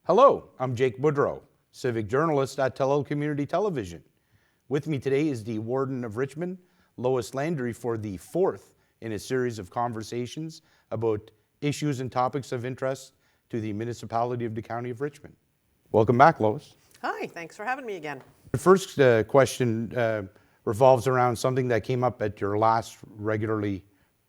Hello, I'm Jake Boudreau, civic journalist at Tell Community Television. With me today is the Warden of Richmond, Lois Landry, for the fourth in a series of conversations about issues and topics of interest to the Municipality of the County of Richmond. Welcome back, Lois. Hi, thanks for having me again. The first question revolves around something that came up at your last regularly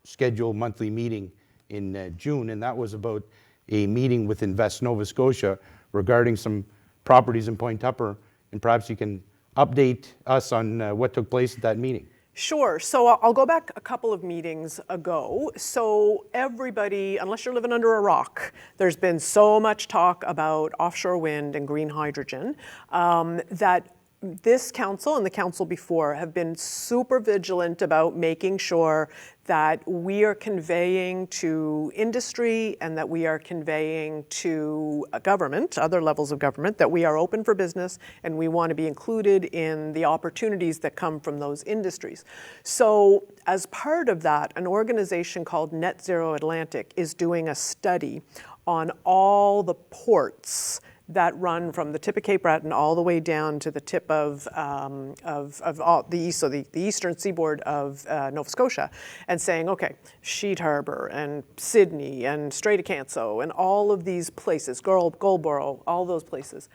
scheduled monthly meeting in June, and that was about a meeting with Invest Nova Scotia regarding some properties in Point Tupper, and perhaps you can update us on what took place at that meeting. Sure, so I'll go back a couple of meetings ago. So everybody, unless you're living under a rock, there's been so much talk about offshore wind and green hydrogen that this council and the council before have been super vigilant about making sure that we are conveying to industry and that we are conveying to government, other levels of government, that we are open for business and we want to be included in the opportunities that come from those industries. So as part of that, an organization called Net Zero Atlantic is doing a study on all the ports that run from the tip of Cape Breton all the way down to the tip of all the east, so the eastern seaboard of Nova Scotia, and saying, okay, Sheet Harbour and Sydney and Strait Talk and all of these places, Gouldsboro, all those places.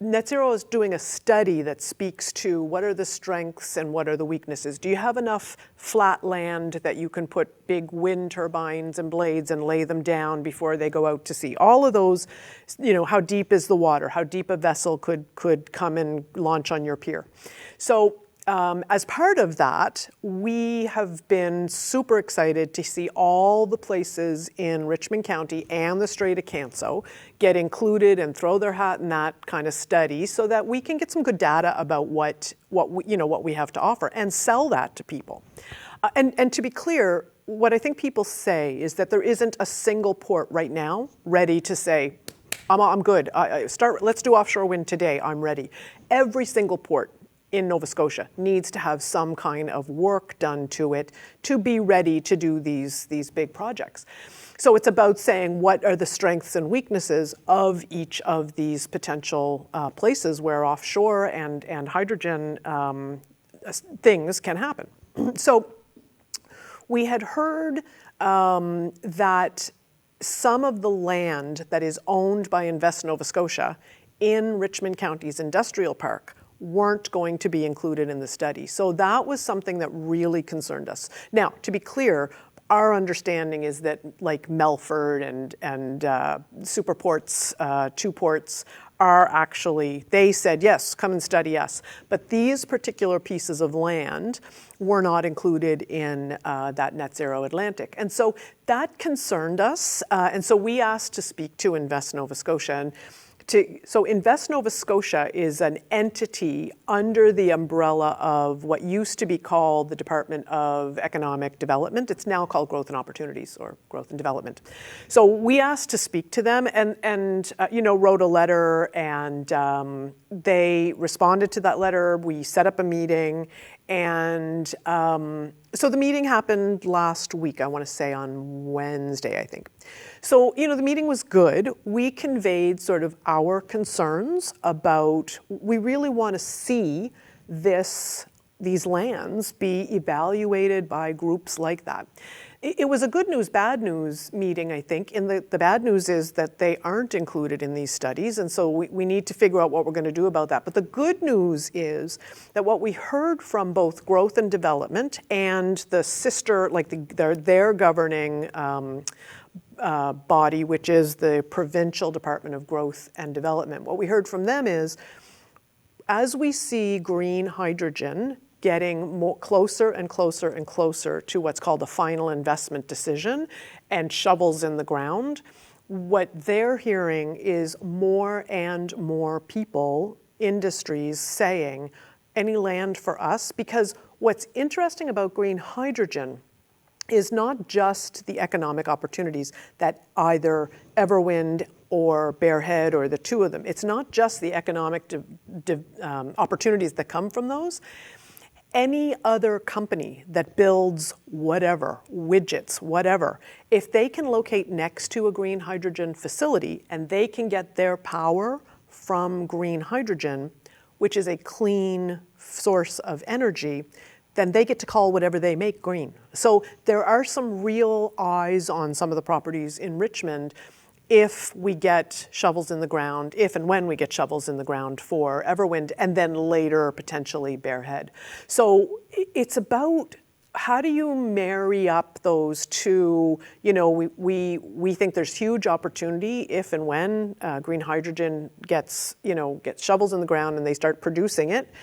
Net Zero is doing a study that speaks to what are the strengths and what are the weaknesses. Do you have enough flat land that you can put big wind turbines and blades and lay them down before they go out to sea? All of those, you know, how deep is the water? How deep a vessel could come and launch on your pier? So as part of that, we have been super excited to see all the places in Richmond County and the Strait Talk get included and throw their hat in that kind of study so that we can get some good data about what we have to offer and sell that to people. And to be clear, what I think people say is that there isn't a single port right now ready to say, I'm good. Let's do offshore wind today. I'm ready. Every single port in Nova Scotia needs to have some kind of work done to it to be ready to do these big projects. So it's about saying what are the strengths and weaknesses of each of these potential places where offshore and hydrogen things can happen. So we had heard that some of the land that is owned by Invest Nova Scotia in Richmond County's industrial park weren't going to be included in the study. So that was something that really concerned us. Now, to be clear, our understanding is that like Melford and Superports, two ports, are actually, they said, yes, come and study us. But these particular pieces of land were not included in that Net Zero Atlantic. And so that concerned us. And so we asked to speak to Invest Nova Scotia. So Invest Nova Scotia is an entity under the umbrella of what used to be called the Department of Economic Development. It's now called Growth and Opportunities, or Growth and Development. So we asked to speak to them and wrote a letter, and they responded to that letter. We set up a meeting, and so the meeting happened last week, I want to say on Wednesday, I think. So, the meeting was good. We conveyed sort of our concerns about, we really want to see these lands be evaluated by groups like that. It was a good news, bad news meeting, I think. And the bad news is that they aren't included in these studies. And so we need to figure out what we're going to do about that. But the good news is that what we heard from both Growth and Development and the sister, like their governing body, which is the Provincial Department of Growth and Development. What we heard from them is, as we see green hydrogen getting closer and closer and closer to what's called a final investment decision and shovels in the ground, what they're hearing is more and more people, industries saying, any land for us? Because what's interesting about green hydrogen is not just the economic opportunities that either Everwind or Bearhead or the two of them. It's not just the economic opportunities that come from those. any other company that builds whatever, widgets, whatever, if they can locate next to a green hydrogen facility and they can get their power from green hydrogen, which is a clean source of energy, then they get to call whatever they make green. So there are some real eyes on some of the properties in Richmond if we get shovels in the ground, if and when we get shovels in the ground for Everwind, and then later potentially Bearhead. So it's about how do you marry up those two? You know, we think there's huge opportunity if and when green hydrogen gets shovels in the ground and they start producing it.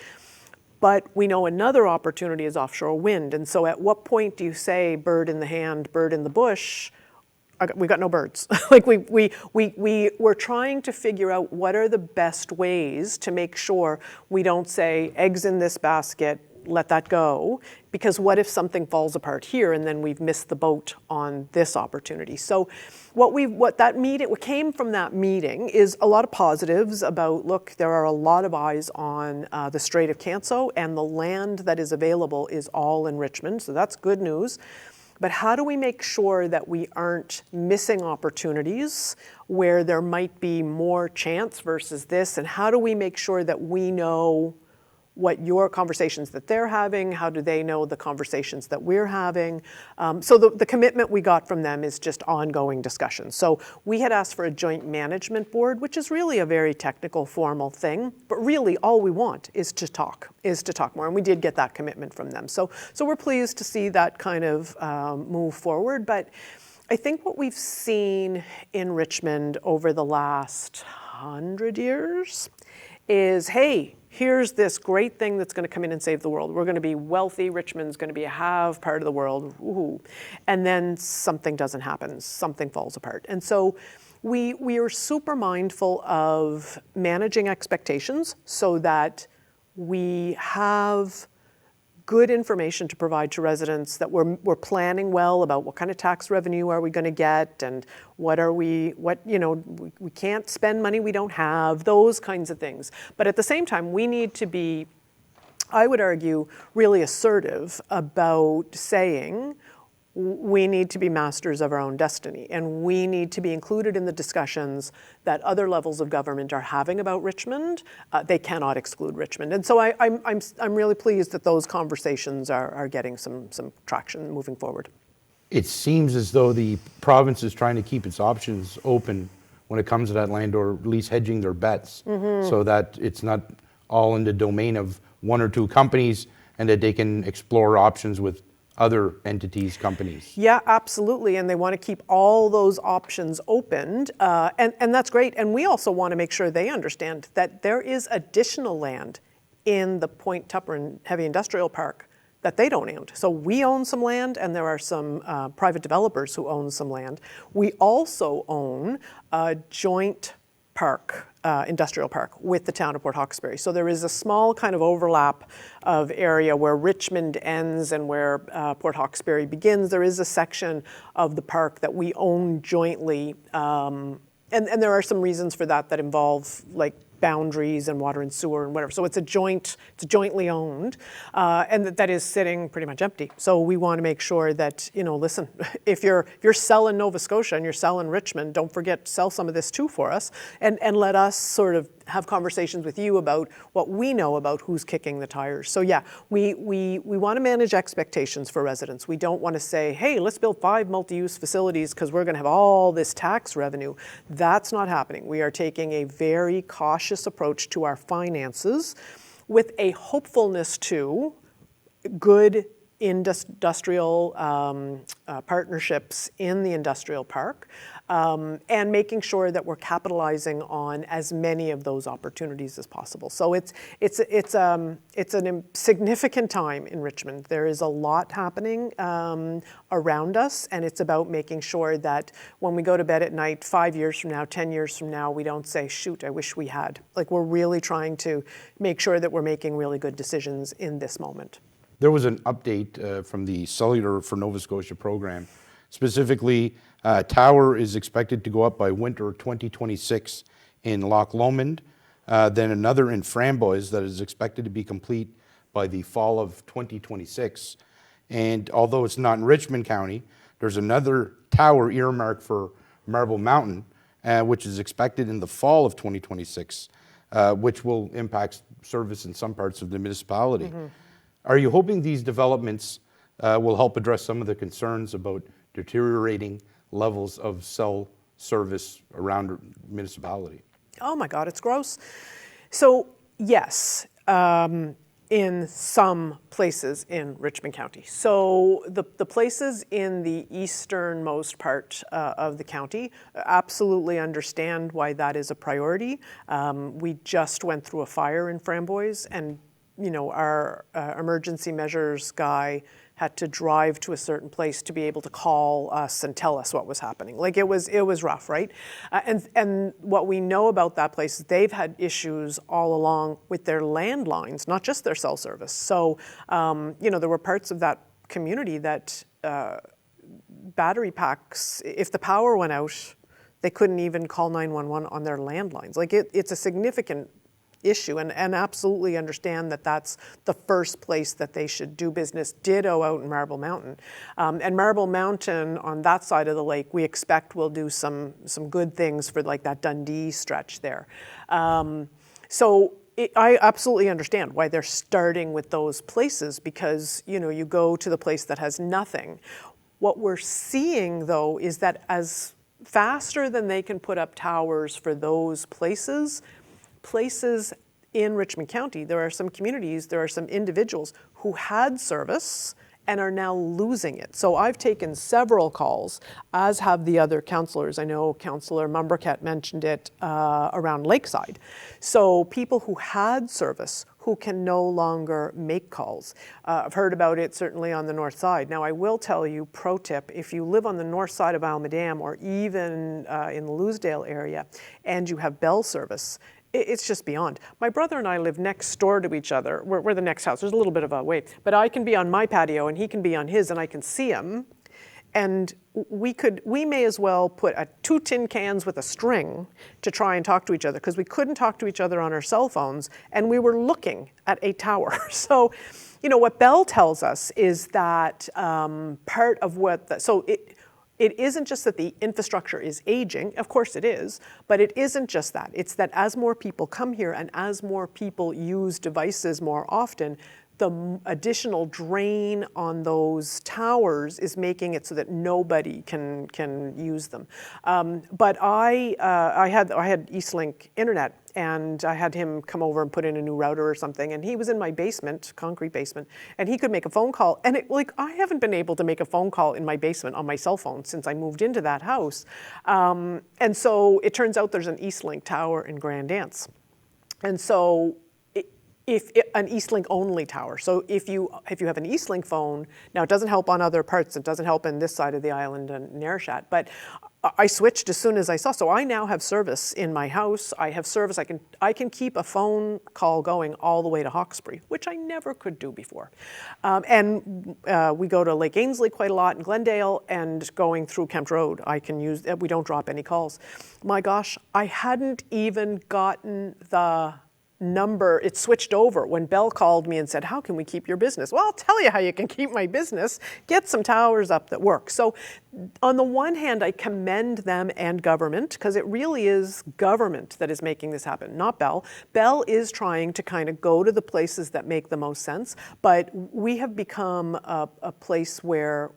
But we know another opportunity is offshore wind. And so at what point do you say bird in the hand, bird in the bush? We got no birds. Like we're trying to figure out what are the best ways to make sure we don't say eggs in this basket, let that go, because what if something falls apart here and then we've missed the boat on this opportunity? So what came from that meeting is a lot of positives about, look, there are a lot of eyes on the Strait of Canso, and the land that is available is all in Richmond, so that's good news. But how do we make sure that we aren't missing opportunities where there might be more chance versus this? And how do we make sure that we know what your conversations that they're having, how do they know the conversations that we're having? So the commitment we got from them is just ongoing discussion. So we had asked for a joint management board, which is really a very technical, formal thing, but really all we want is to talk more, and we did get that commitment from them. So we're pleased to see that kind of move forward, but I think what we've seen in Richmond over the last 100 years is, hey, here's this great thing that's going to come in and save the world. We're going to be wealthy. Richmond's going to be a have part of the world. Woohoo. And then something doesn't happen. Something falls apart. And so we are super mindful of managing expectations so that we have good information to provide to residents, that we're planning well about what kind of tax revenue are we going to get, and we can't spend money we don't have, those kinds of things. But at the same time, we need to be, I would argue, really assertive about saying we need to be masters of our own destiny, and we need to be included in the discussions that other levels of government are having about Richmond. They cannot exclude Richmond, and so I'm really pleased that those conversations are getting some traction moving forward. It seems as though the province is trying to keep its options open when it comes to that land, or at least hedging their bets, so that it's not all in the domain of one or two companies, and that they can explore options with other entities, companies. Yeah, absolutely, and they want to keep all those options opened, and that's great. And we also want to make sure they understand that there is additional land in the Point Tupper and Heavy Industrial Park that they don't own. So we own some land, and there are some private developers who own some land. We also own a joint park, industrial park, with the town of Port Hawkesbury. So there is a small kind of overlap of area where Richmond ends and where Port Hawkesbury begins. There is a section of the park that we own jointly, and there are some reasons for that involve like boundaries and water and sewer and whatever. So it's jointly owned, and that is sitting pretty much empty. So we want to make sure that, listen, if you're selling Nova Scotia and you're selling Richmond, don't forget, sell some of this too for us, and let us sort of have conversations with you about what we know about who's kicking the tires. So yeah, we want to manage expectations for residents. We don't want to say, hey, let's build 5 multi-use facilities because we're going to have all this tax revenue. That's not happening. We are taking a very cautious approach to our finances with a hopefulness to good industrial partnerships in the industrial park, and making sure that we're capitalizing on as many of those opportunities as possible. So it's a significant time in Richmond. There is a lot happening around us, and it's about making sure that when we go to bed at night, 5 years from now, 10 years from now, we don't say, shoot, I wish we had. Like, we're really trying to make sure that we're making really good decisions in this moment. There was an update from the Cellular for Nova Scotia program. Specifically, tower is expected to go up by winter 2026 in Loch Lomond, then another in Framboise that is expected to be complete by the fall of 2026. And although it's not in Richmond County, there's another tower earmarked for Marble Mountain, which is expected in the fall of 2026, which will impact service in some parts of the municipality. Are you hoping these developments will help address some of the concerns about deteriorating levels of cell service around the municipality? Oh my God, it's gross. So yes, in some places in Richmond County. So the places in the easternmost part of the county absolutely understand why that is a priority. We just went through a fire in Framboise, and our emergency measures guy had to drive to a certain place to be able to call us and tell us what was happening. Like it was rough, right? And what we know about that place is they've had issues all along with their landlines, not just their cell service. So, there were parts of that community that battery packs, if the power went out, they couldn't even call 911 on their landlines. Like it's a significant issue, and absolutely understand that that's the first place that they should do business. Ditto out in Marble Mountain. And Marble Mountain on that side of the lake, we expect will do some good things for like that Dundee stretch there. So I absolutely understand why they're starting with those places, because you go to the place that has nothing. What we're seeing though is that as faster than they can put up towers for those places in Richmond County, there are some communities, there are some individuals who had service and are now losing it. So I've taken several calls, as have the other councillors. I know Councillor Mumbercat mentioned it around Lakeside. So people who had service who can no longer make calls. I've heard about it certainly on the north side. Now I will tell you, pro tip, if you live on the north side of Almadam or even in the Loosedale area and you have Bell service, it's just beyond. My brother and I live next door to each other. We're the next house. There's a little bit of a wait, but I can be on my patio and he can be on his, and I can see him. And we may as well put 2 tin cans with a string to try and talk to each other, because we couldn't talk to each other on our cell phones, and we were looking at a tower. So, what Bell tells us is that part of what it isn't just that the infrastructure is aging, of course it is, but it isn't just that. It's that as more people come here and as more people use devices more often, the additional drain on those towers is making it so that nobody can use them. But I had Eastlink internet, and I had him come over and put in a new router or something, and he was in my basement, concrete basement, and he could make a phone call. And I haven't been able to make a phone call in my basement on my cell phone since I moved into that house. And so it turns out there's an Eastlink tower in Grand Anse. And so an Eastlink only tower. So if you have an Eastlink phone, now it doesn't help on other parts, it doesn't help in this side of the island and Narrashat, but I switched as soon as I saw. So I now have service in my house. I have service. I can keep a phone call going all the way to Hawkesbury, which I never could do before. And we go to Lake Ainsley quite a lot in Glendale, and going through Kempt Road, I can use. We don't drop any calls. My gosh, I hadn't even gotten the number. It switched over when Bell called me and said, how can we keep your business? Well, I'll tell you how you can keep my business. Get some towers up that work. So on the one hand, I commend them and government, because it really is government that is making this happen, not Bell. Bell is trying to kind of go to the places that make the most sense, but we have become a place where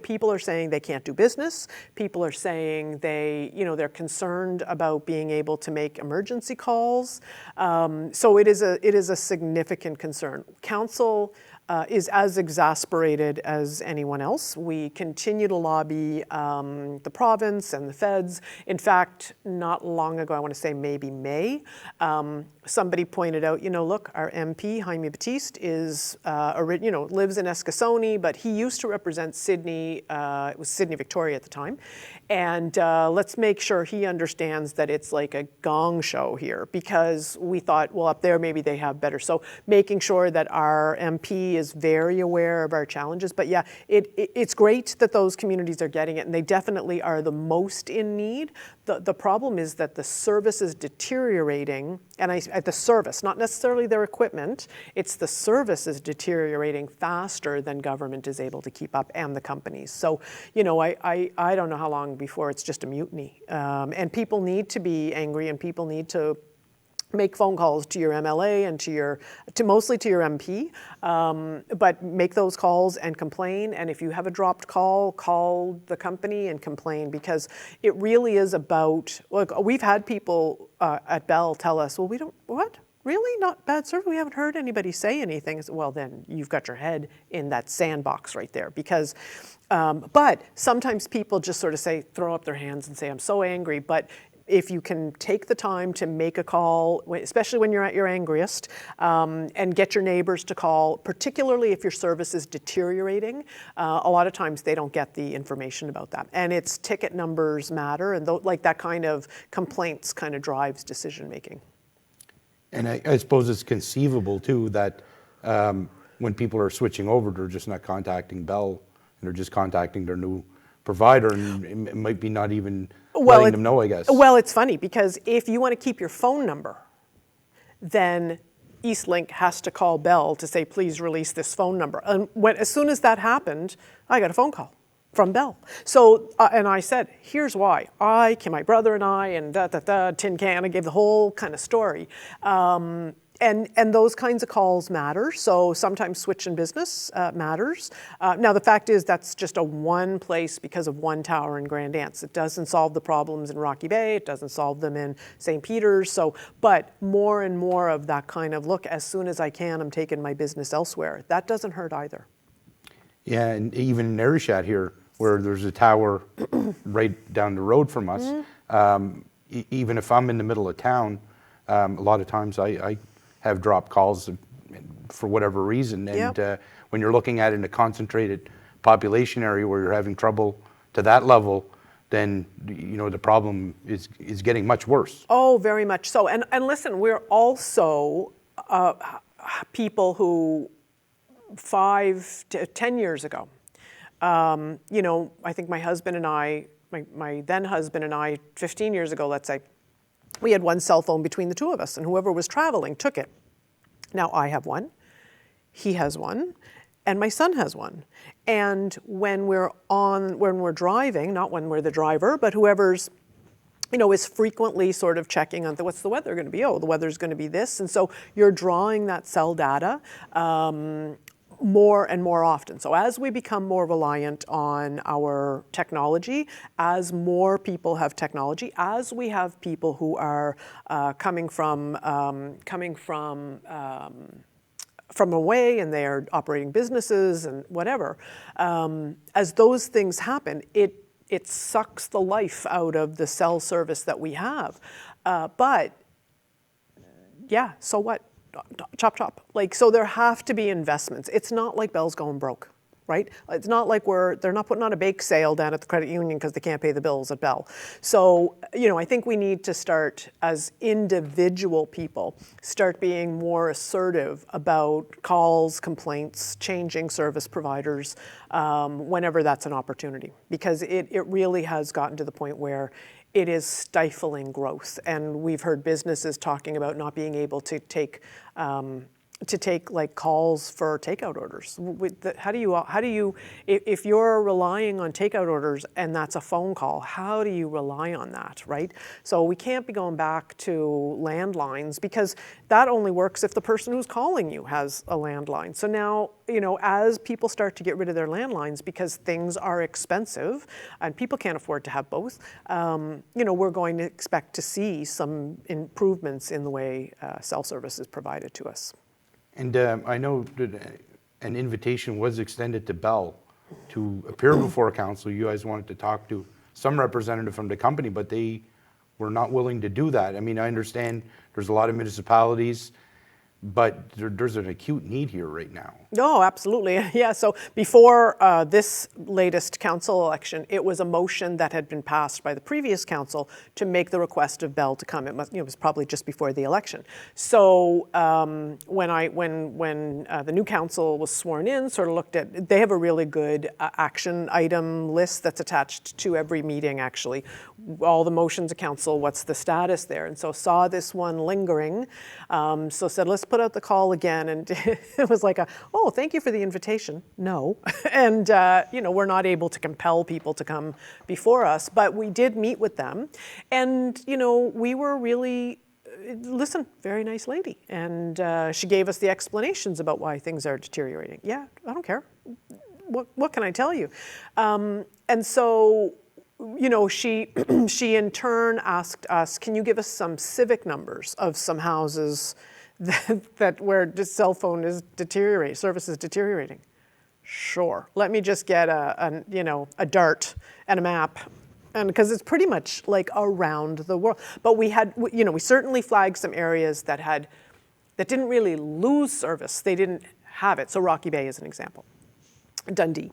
people are saying they can't do business. People are saying they're concerned about being able to make emergency calls. So it is a significant concern. Council is as exasperated as anyone else. We continue to lobby the province and the feds. In fact, not long ago, I want to say maybe May, somebody pointed out, look, our MP, Jaime Batiste, lives in Eskasoni, but he used to represent Sydney, it was Sydney Victoria at the time, and let's make sure he understands that it's like a gong show here, because we thought, well, up there maybe they have better. So making sure that our MP is very aware of our challenges. But yeah, it's great that those communities are getting it, and they definitely are the most in need. The problem is that the service is deteriorating, and the service, not necessarily their equipment, it's the service is deteriorating faster than government is able to keep up, and the companies. So, you know, I don't know how long before it's just a mutiny. And people need to be angry, and people need to make phone calls to your MLA and mostly to your MP, but make those calls and complain. And if you have a dropped call, call the company and complain, because it really is about, look, we've had people at Bell tell us, well, we don't, what? Really? Not bad service? We haven't heard anybody say anything. Well, then you've got your head in that sandbox right there, because, but sometimes people just sort of say, throw up their hands and say, I'm so angry. But if you can take the time to make a call, especially when you're at your angriest, and get your neighbors to call, particularly if your service is deteriorating, a lot of times they don't get the information about that. And it's ticket numbers matter, and like that kind of complaints kind of drives decision making. And I suppose it's conceivable too that when people are switching over, they're just not contacting Bell, and they're just contacting their new provider, and it might be not even letting them know, I guess. Well, it's funny, because if you want to keep your phone number, then Eastlink has to call Bell to say, please release this phone number. And as soon as that happened, I got a phone call from Bell. So, and I said, here's why. My brother and I, and tin can, I gave the whole kind of story. And those kinds of calls matter. So sometimes switch in business matters. Now the fact is that's just a one place because of one tower in Grand Anse. It doesn't solve the problems in Rocky Bay. It doesn't solve them in St. Peter's. So, but more and more of that kind of, look, as soon as I can, I'm taking my business elsewhere. That doesn't hurt either. Yeah, and even in Arishat here, where there's a tower right down the road from us, even if I'm in the middle of town, a lot of times I have dropped calls for whatever reason. And when you're looking at it in a concentrated population area where you're having trouble to that level, then you know the problem is getting much worse. Oh, very much so. And listen, we're also people who 5 to 10 years ago, you know, I think my husband and I, my then husband and I, 15 years ago, let's say, we had one cell phone between the two of us, and whoever was traveling took it. Now I have one, he has one, and my son has one. And when we're driving, not when we're the driver, but whoever's, you know, is frequently sort of checking on what's the weather going to be? Oh, the weather's going to be this. And so you're drawing that cell data more and more often. So as we become more reliant on our technology, as more people have technology, as we have people who are coming from away, and they are operating businesses and whatever, as those things happen, it sucks the life out of the cell service that we have. But yeah, so what? Chop, chop. Like, so there have to be investments. It's not like Bell's going broke, right? It's not like they're not putting on a bake sale down at the credit union because they can't pay the bills at Bell. So, you know, I think we need to start, as individual people, start being more assertive about calls, complaints, changing service providers, whenever that's an opportunity. Because it really has gotten to the point where it is stifling growth, and we've heard businesses talking about not being able to take like calls for takeout orders. How do you, if you're relying on takeout orders and that's a phone call, how do you rely on that, right? So we can't be going back to landlines, because that only works if the person who's calling you has a landline. So now, you know, as people start to get rid of their landlines because things are expensive and people can't afford to have both, you know, we're going to expect to see some improvements in the way cell service is provided to us. And I know that an invitation was extended to Bell to appear before council. You guys wanted to talk to some representative from the company, but they were not willing to do that. I mean, I understand there's a lot of municipalities but there's an acute need here right now. No, absolutely. Yeah, so before this latest council election, it was a motion that had been passed by the previous council to make the request of Bell to come. It was probably just before the election. So when the new council was sworn in, sort of looked at, they have a really good action item list that's attached to every meeting, actually. All the motions of council, what's the status there? And so saw this one lingering, so said, let's put out the call again. And it was like oh, thank you for the invitation. No. And, we're not able to compel people to come before us, but we did meet with them. And, we were really, listen, very nice lady. And she gave us the explanations about why things are deteriorating. Yeah, I don't care. What can I tell you? And so, she in turn asked us, can you give us some civic numbers of some houses that where the cell phone is deteriorating, service is deteriorating? Sure. Let me just get a dart and a map, and because it's pretty much like around the world. But we had, we certainly flagged some areas that didn't really lose service. They didn't have it. So Rocky Bay is an example. Dundee.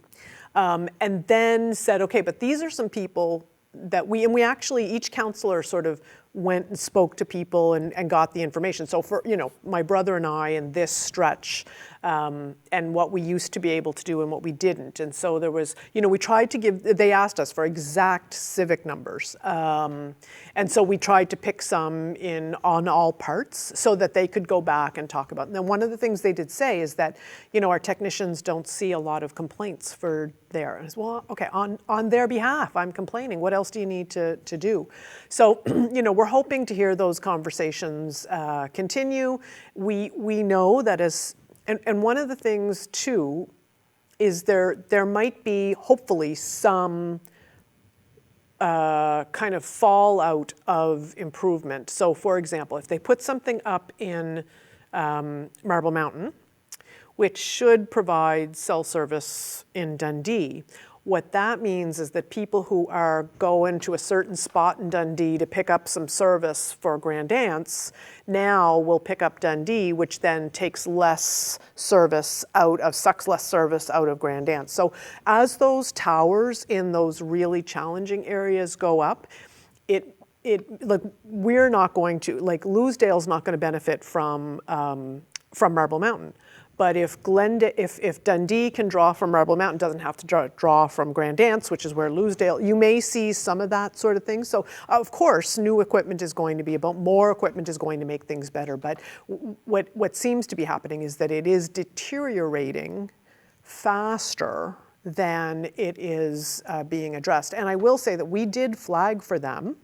And then said, okay, but these are some people that we actually, each councillor sort of went and spoke to people and got the information. So for, my brother and I in this stretch, and what we used to be able to do and what we didn't. And so there was, we tried to they asked us for exact civic numbers. And so we tried to pick some on all parts so that they could go back and talk about it. And then one of the things they did say is that, our technicians don't see a lot of complaints for there. And I said, well, okay, on their behalf, I'm complaining. What else do you need to do? So, we're hoping to hear those conversations continue. We know that and one of the things too is there might be hopefully some kind of fallout of improvement. So for example, if they put something up in Marble Mountain, which should provide cell service in Dundee, what that means is that people who are going to a certain spot in Dundee to pick up some service for Grand Dance now will pick up Dundee, which then takes sucks less service out of Grand Dance. So as those towers in those really challenging areas go up, we're not going to, Loosedale's not going to benefit from Marble Mountain. But if Dundee can draw from Marble Mountain, doesn't have to draw from Grand Dance, which is where Loosedale, you may see some of that sort of thing. So of course, more equipment is going to make things better. But what seems to be happening is that it is deteriorating faster than it is being addressed. And I will say that we did flag for them.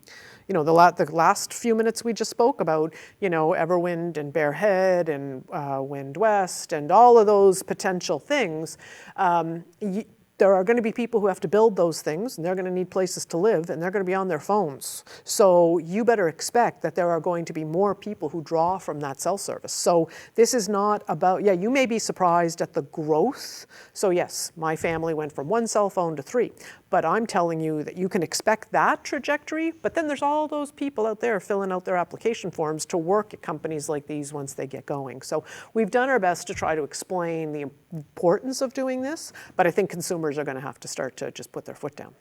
The last few minutes we just spoke about, Everwind and Bear Head and Wind West and all of those potential things. There are going to be people who have to build those things, and they're going to need places to live, and they're going to be on their phones. So you better expect that there are going to be more people who draw from that cell service. So this is not about, you may be surprised at the growth. So yes, my family went from 1 cell phone to 3. But I'm telling you that you can expect that trajectory, but then there's all those people out there filling out their application forms to work at companies like these once they get going. So we've done our best to try to explain the importance of doing this, but I think consumers are going to have to start to just put their foot down.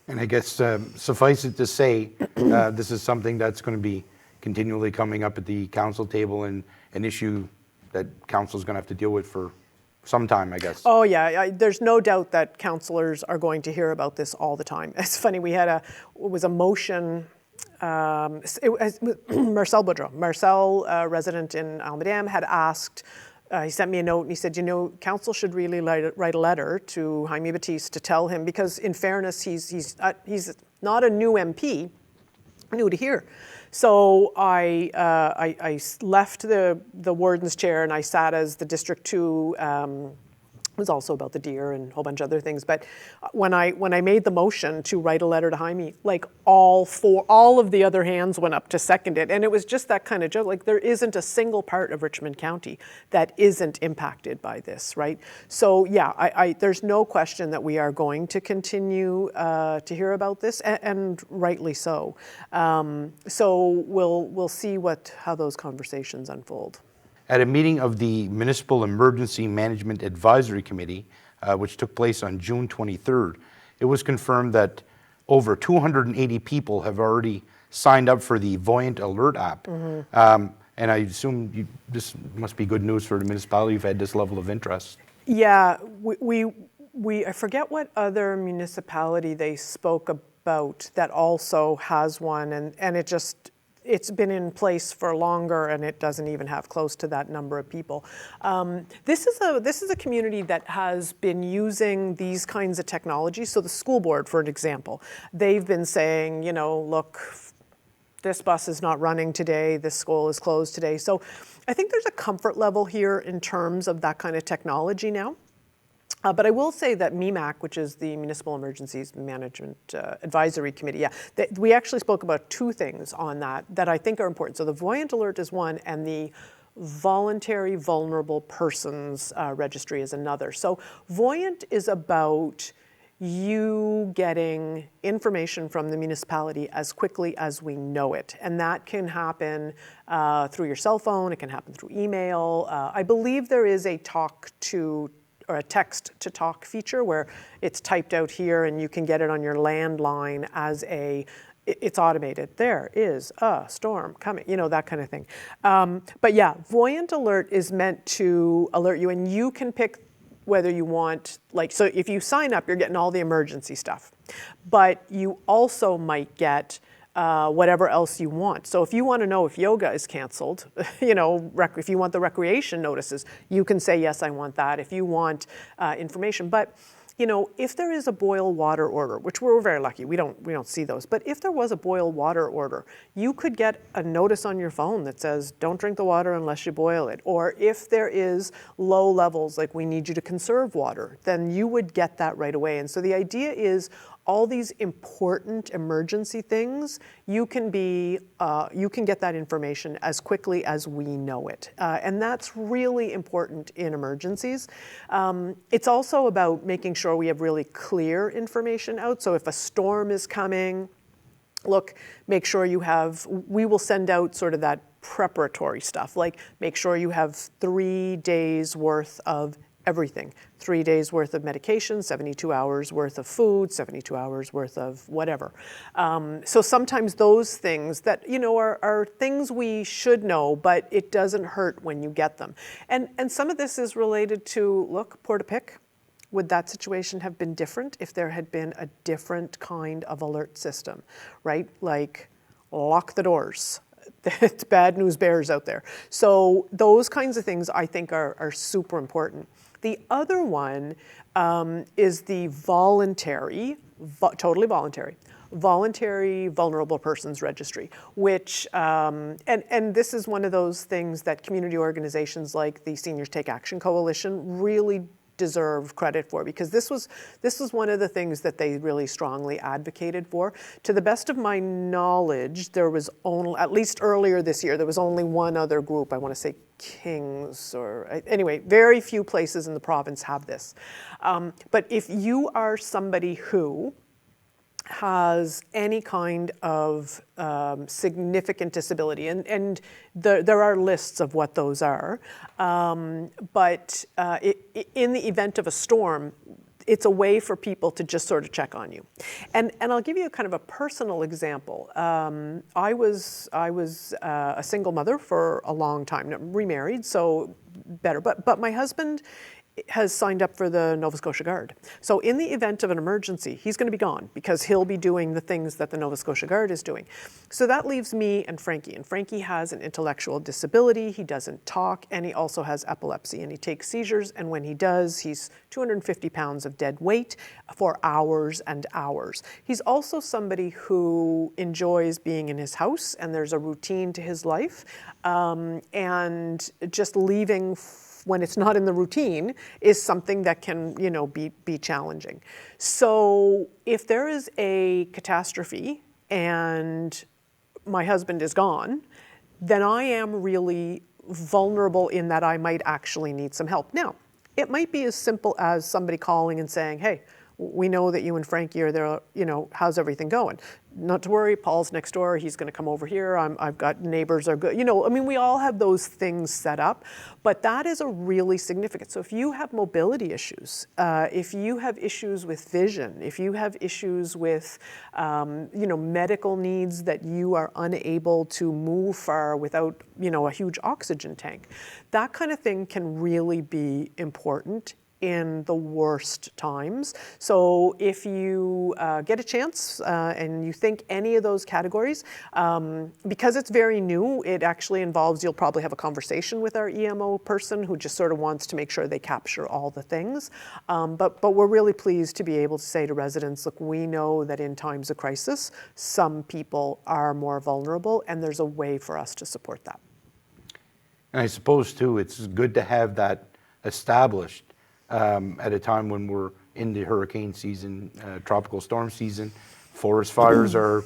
And I guess suffice it to say, this is something that's going to be continually coming up at the council table and an issue that council's going to have to deal with for some time, I guess. Oh yeah, there's no doubt that councillors are going to hear about this all the time. It's funny, it was a motion, Marcel Boudreau, resident in Almadam, had asked, he sent me a note and he said, council should really write a letter to Jaime Batiste to tell him, because in fairness, he's not a new MP, new to here. So I left the warden's chair and I sat as the District 2, it was also about the deer and a whole bunch of other things. But when I made the motion to write a letter to Jaime, all of the other hands went up to second it. And it was just that kind of joke, there isn't a single part of Richmond County that isn't impacted by this, right? So yeah, there's no question that we are going to continue to hear about this, and rightly so. So we'll see how those conversations unfold. At a meeting of the Municipal Emergency Management Advisory Committee, which took place on June 23rd, it was confirmed that over 280 people have already signed up for the Voyant Alert app. And I assume this must be good news for the municipality. You've had this level of interest. Yeah, I forget what other municipality they spoke about that also has one, and it's been in place for longer, and it doesn't even have close to that number of people. This is a community that has been using these kinds of technology. So the school board, for an example, they've been saying, look, this bus is not running today, this school is closed today. So I think there's a comfort level here in terms of that kind of technology now. But I will say that MEMAC, which is the Municipal Emergencies Management Advisory Committee, we actually spoke about two things on that I think are important. So the Voyant Alert is one, and the Voluntary Vulnerable Persons Registry is another. So Voyant is about you getting information from the municipality as quickly as we know it. And that can happen through your cell phone, it can happen through email. I believe there is a text-to-talk feature where it's typed out here and you can get it on your landline as it's automated. There is a storm coming, that kind of thing. But yeah, Voyant Alert is meant to alert you, and you can pick whether you want, so if you sign up, you're getting all the emergency stuff, but you also might get whatever else you want. So if you want to know if yoga is canceled, if you want the recreation notices, you can say, yes, I want that. If you want information, but if there is a boil water order, which we're very lucky, we don't see those, but if there was a boil water order, you could get a notice on your phone that says, don't drink the water unless you boil it. Or if there is low levels, like we need you to conserve water, then you would get that right away. And so the idea is all these important emergency things, you can get that information as quickly as we know it. And that's really important in emergencies. It's also about making sure we have really clear information out. So if a storm is coming, look, make sure we will send out sort of that preparatory stuff, like make sure you have 3 days worth of everything. 3 days worth of medication, 72 hours worth of food, 72 hours worth of whatever. So sometimes those things that, are things we should know, but it doesn't hurt when you get them. And some of this is related to, look, Portapic. Would that situation have been different if there had been a different kind of alert system, right? Like lock the doors. It's bad news bears out there. So those kinds of things I think are super important. The other one is the totally voluntary Vulnerable Persons Registry, which, and this is one of those things that community organizations like the Seniors Take Action Coalition really deserve credit for, because this was one of the things that they really strongly advocated for. To the best of my knowledge, there was only, at least earlier this year, there was only one other group, I want to say Kings, or anyway, very few places in the province have this. But if you are somebody who has any kind of significant disability, and there are lists of what those are, but in the event of a storm, it's a way for people to just sort of check on you. And I'll give you kind of a personal example. I was a single mother for a long time, remarried, so better, but my husband has signed up for the Nova Scotia Guard. So in the event of an emergency, he's going to be gone because he'll be doing the things that the Nova Scotia Guard is doing. So that leaves me and Frankie. And Frankie has an intellectual disability. He doesn't talk, and he also has epilepsy, and he takes seizures. And when he does, he's 250 pounds of dead weight for hours and hours. He's also somebody who enjoys being in his house, and there's a routine to his life. And just leaving when it's not in the routine is something that can, be challenging. So if there is a catastrophe and my husband is gone, then I am really vulnerable in that I might actually need some help. Now, it might be as simple as somebody calling and saying, hey, we know that you and Frankie are there, how's everything going? Not to worry, Paul's next door, he's going to come over here, I've got neighbors are good. We all have those things set up, but that is a really significant. So if you have mobility issues, if you have issues with vision, if you have issues with, medical needs that you are unable to move far without, a huge oxygen tank, that kind of thing can really be important in the worst times. So if you get a chance and you think any of those categories, because it's very new, it actually involves, you'll probably have a conversation with our EMO person who just sort of wants to make sure they capture all the things. But we're really pleased to be able to say to residents, look, we know that in times of crisis, some people are more vulnerable, and there's a way for us to support that. And I suppose too, it's good to have that established at a time when we're in the hurricane season, tropical storm season. Forest fires are,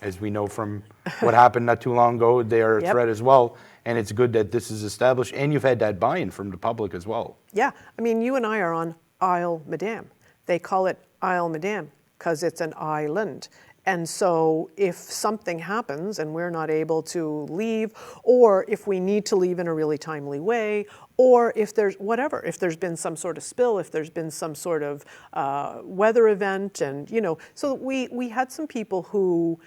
as we know from what happened not too long ago, they are a threat as well. And it's good that this is established, and you've had that buy-in from the public as well. Yeah, you and I are on Isle Madame. They call it Isle Madame because it's an island. And so if something happens and we're not able to leave, or if we need to leave in a really timely way, or if there's whatever, if there's been some sort of spill, if there's been some sort of weather event, and so we had some people who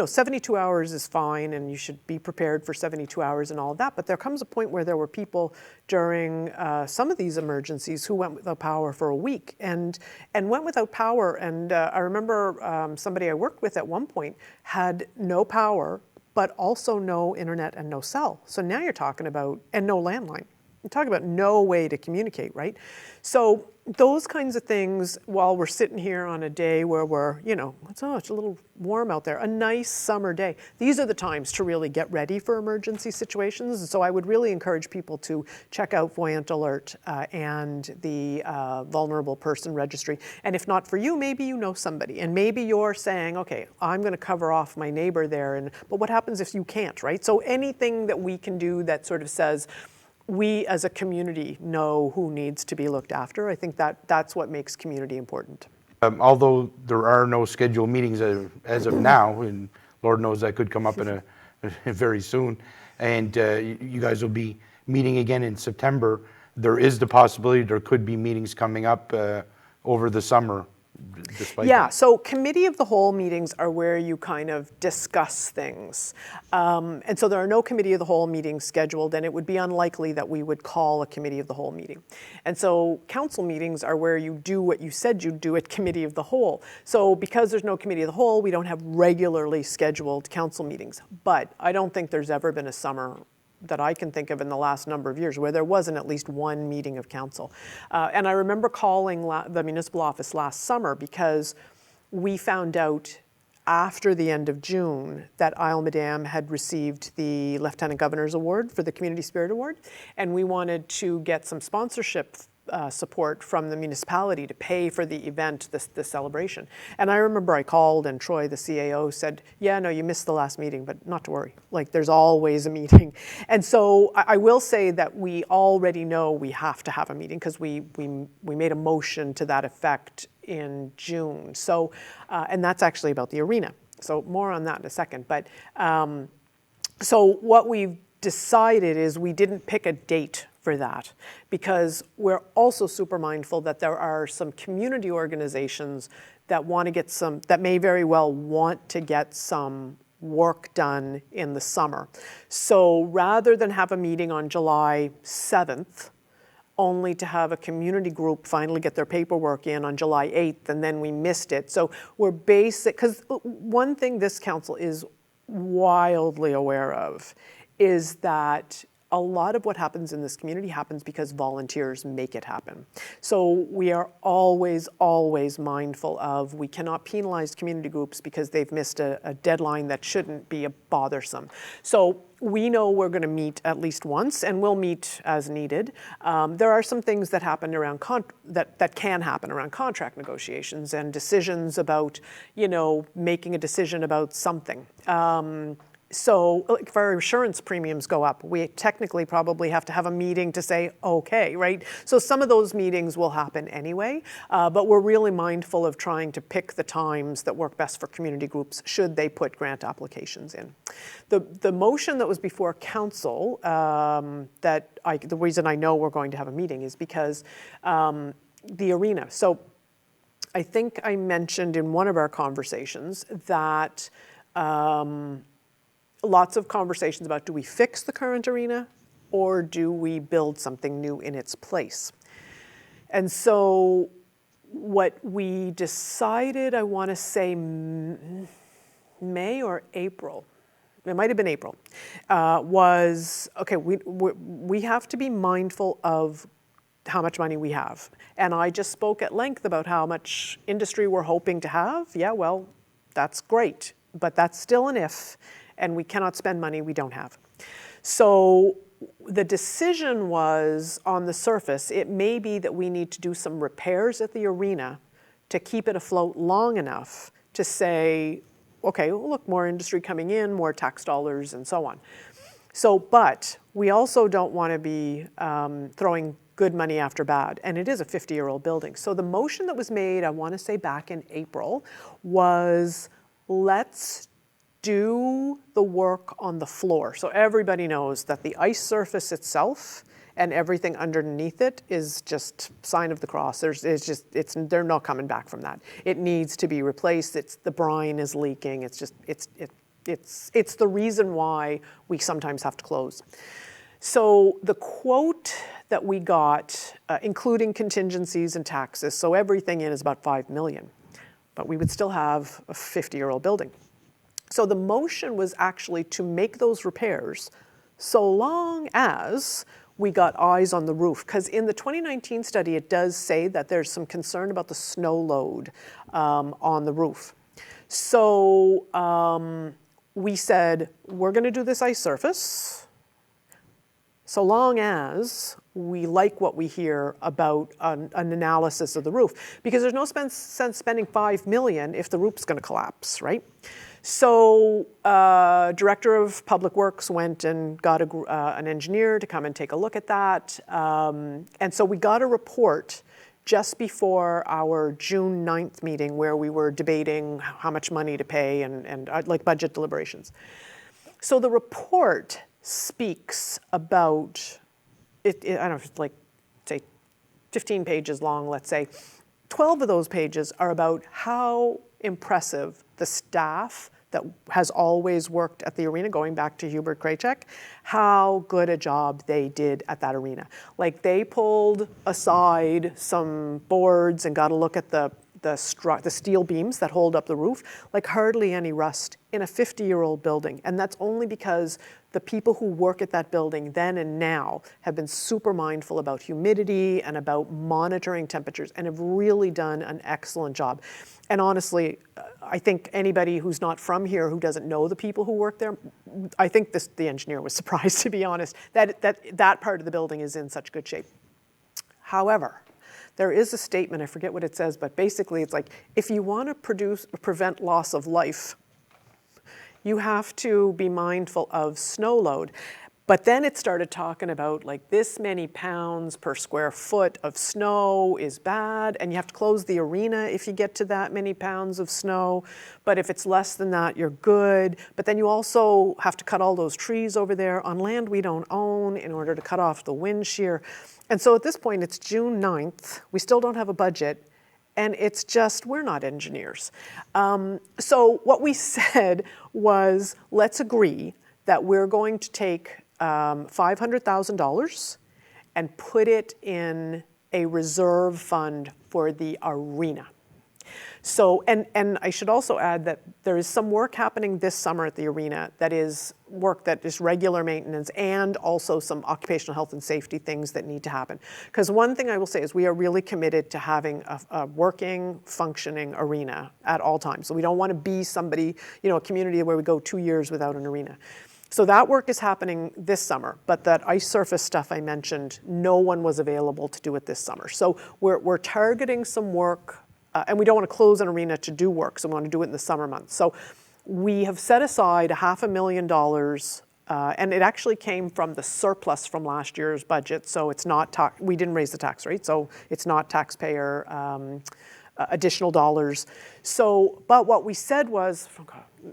72 hours is fine, and you should be prepared for 72 hours and all of that. But there comes a point where there were people during some of these emergencies who went without power for a week and went without power. And I remember somebody I worked with at one point had no power, but also no internet and no cell. So now you're talking about, and no landline. You're talking about no way to communicate, right? So those kinds of things, while we're sitting here on a day where we're, it's a little warm out there, a nice summer day, these are the times to really get ready for emergency situations. And so I would really encourage people to check out Voyant Alert and the Vulnerable Person Registry. And if not for you, maybe you know somebody, and maybe you're saying, okay, I'm going to cover off my neighbor there, but what happens if you can't, right? So anything that we can do that sort of says, we as a community know who needs to be looked after. I think that's what makes community important. Although there are no scheduled meetings as of now, and Lord knows that could come up in very soon, and you guys will be meeting again in September, there is the possibility there could be meetings coming up over the summer. Yeah, so committee of the whole meetings are where you kind of discuss things. And so there are no committee of the whole meetings scheduled, and it would be unlikely that we would call a committee of the whole meeting. And so council meetings are where you do what you said you'd do at committee of the whole. So because there's no committee of the whole, we don't have regularly scheduled council meetings. But I don't think there's ever been a summer that I can think of in the last number of years where there wasn't at least one meeting of council. And I remember calling the municipal office last summer because we found out after the end of June that Isle Madame had received the Lieutenant Governor's Award for the Community Spirit Award, and we wanted to get some sponsorship support from the municipality to pay for the event, the celebration. And I remember I called, and Troy, the CAO, said, yeah, no, you missed the last meeting, but not to worry. Like, there's always a meeting. And so I will say that we already know we have to have a meeting because we made a motion to that effect in June. So, and that's actually about the arena. So more on that in a second. But so what we've decided is we didn't pick a date for that because we're also super mindful that there are some community organizations that want to get that may very well want to get some work done in the summer. So rather than have a meeting on July 7th, only to have a community group finally get their paperwork in on July 8th, and then we missed it. So we're because one thing this council is wildly aware of is that a lot of what happens in this community happens because volunteers make it happen. So we are always, always mindful of, we cannot penalize community groups because they've missed a deadline that shouldn't be bothersome. So we know we're going to meet at least once, and we'll meet as needed. There are some things that happen around that can happen around contract negotiations and decisions about, making a decision about something. So like, if our insurance premiums go up, we technically probably have to have a meeting to say, okay, right? So some of those meetings will happen anyway, but we're really mindful of trying to pick the times that work best for community groups should they put grant applications in. The motion that was before council, the reason I know we're going to have a meeting is because the arena. So I think I mentioned in one of our conversations that lots of conversations about, do we fix the current arena or do we build something new in its place? And so what we decided, I want to say May or April, it might have been April, was, okay, we have to be mindful of how much money we have. And I just spoke at length about how much industry we're hoping to have. Yeah, well, that's great, but that's still an if. And we cannot spend money we don't have. So the decision was, on the surface, it may be that we need to do some repairs at the arena to keep it afloat long enough to say, okay, well, look, more industry coming in, more tax dollars, and so on. So, but we also don't want to be throwing good money after bad, and it is a 50-year-old building. So the motion that was made, I want to say back in April, was let's do the work on the floor. So everybody knows that the ice surface itself and everything underneath it is just sign of the cross. They're not coming back from that. It needs to be replaced. The brine is leaking. It's the reason why we sometimes have to close. So the quote that we got, including contingencies and taxes, so everything in is about $5 million, but we would still have a 50-year-old building. So the motion was actually to make those repairs so long as we got eyes on the roof. Because in the 2019 study, it does say that there's some concern about the snow load on the roof. So we said, we're going to do this ice surface so long as we like what we hear about an analysis of the roof. Because there's no sense spending $5 million if the roof's going to collapse, right? So Director of Public Works went and got an engineer to come and take a look at that. And so we got a report just before our June 9th meeting where we were debating how much money to pay and like budget deliberations. So the report speaks about, I don't know, if it's like, say, 15 pages long, let's say. 12 of those pages are about how impressive the staff that has always worked at the arena, going back to Hubert Krajcek, how good a job they did at that arena. Like, they pulled aside some boards and got a look at the steel beams that hold up the roof, like hardly any rust in a 50-year-old building. And that's only because the people who work at that building then and now have been super mindful about humidity and about monitoring temperatures and have really done an excellent job. And honestly, I think anybody who's not from here who doesn't know the people who work there, I think the engineer was surprised, to be honest, that part of the building is in such good shape. However, there is a statement, I forget what it says, but basically it's like, if you want to prevent loss of life, you have to be mindful of snow load. But then it started talking about like this many pounds per square foot of snow is bad, and you have to close the arena if you get to that many pounds of snow. But if it's less than that, you're good. But then you also have to cut all those trees over there on land we don't own in order to cut off the wind shear. And so at this point, it's June 9th. We still don't have a budget. And it's just, we're not engineers. So what we said was, let's agree that we're going to take $500,000 and put it in a reserve fund for the arena. So, and I should also add that there is some work happening this summer at the arena that is work that is regular maintenance and also some occupational health and safety things that need to happen. Because one thing I will say is we are really committed to having a working, functioning arena at all times. So we don't want to be somebody, a community where we go 2 years without an arena. So that work is happening this summer, but that ice surface stuff I mentioned, no one was available to do it this summer. So we're targeting some work, and we don't want to close an arena to do work, so we want to do it in the summer months. So we have set aside $500,000, and it actually came from the surplus from last year's budget, so it's not, we didn't raise the tax rate, so it's not taxpayer additional dollars. So, but what we said was,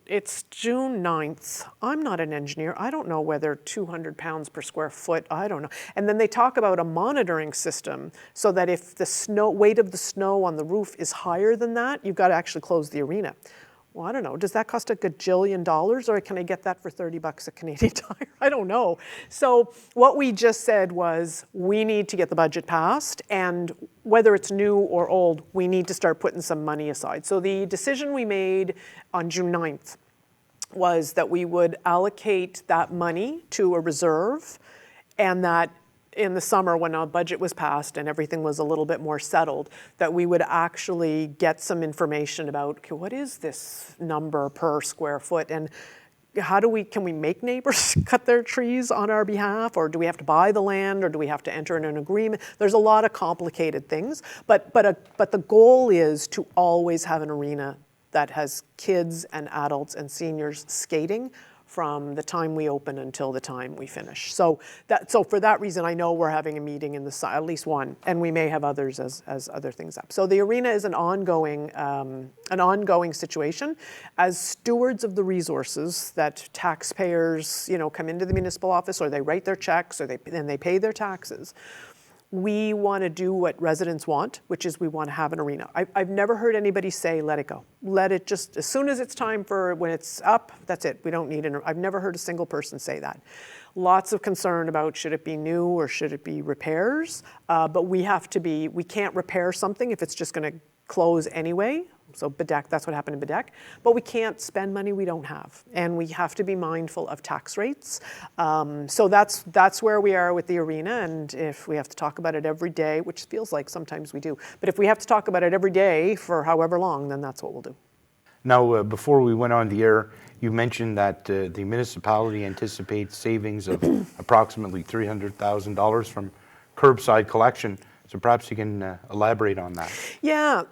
it's June 9th. I'm not an engineer. I don't know whether 200 pounds per square foot, I don't know. And then they talk about a monitoring system so that if the weight of the snow on the roof is higher than that, you've got to actually close the arena. Well, I don't know, does that cost a gajillion dollars, or can I get that for 30 bucks at Canadian Tire? I don't know. So what we just said was, we need to get the budget passed, and whether it's new or old, we need to start putting some money aside. So the decision we made on June 9th was that we would allocate that money to a reserve, and that in the summer, when our budget was passed and everything was a little bit more settled, that we would actually get some information about, okay, what is this number per square foot, and can we make neighbors cut their trees on our behalf, or do we have to buy the land, or do we have to enter in an agreement? There's a lot of complicated things, but the goal is to always have an arena that has kids and adults and seniors skating from the time we open until the time we finish. So for that reason, I know we're having a meeting in at least one, and we may have others as other things up. So the arena is an ongoing situation. As stewards of the resources that taxpayers, come into the municipal office, or they write their checks, or they pay their taxes. We want to do what residents want, which is we want to have an arena. I've never heard anybody say, let it go. Let it just, as soon as it's time when it's up, that's it. We don't need it. I've never heard a single person say that. Lots of concern about, should it be new or should it be repairs? But we can't repair something if it's just going to close anyway. So Bedeck, that's what happened in Bedeck. But we can't spend money we don't have, and we have to be mindful of tax rates. So that's where we are with the arena, and if we have to talk about it every day, which feels like sometimes we do, but if we have to talk about it every day for however long, then that's what we'll do. Now, before we went on the air, you mentioned that the municipality anticipates savings of approximately $300,000 from curbside collection. So perhaps you can elaborate on that. Yeah,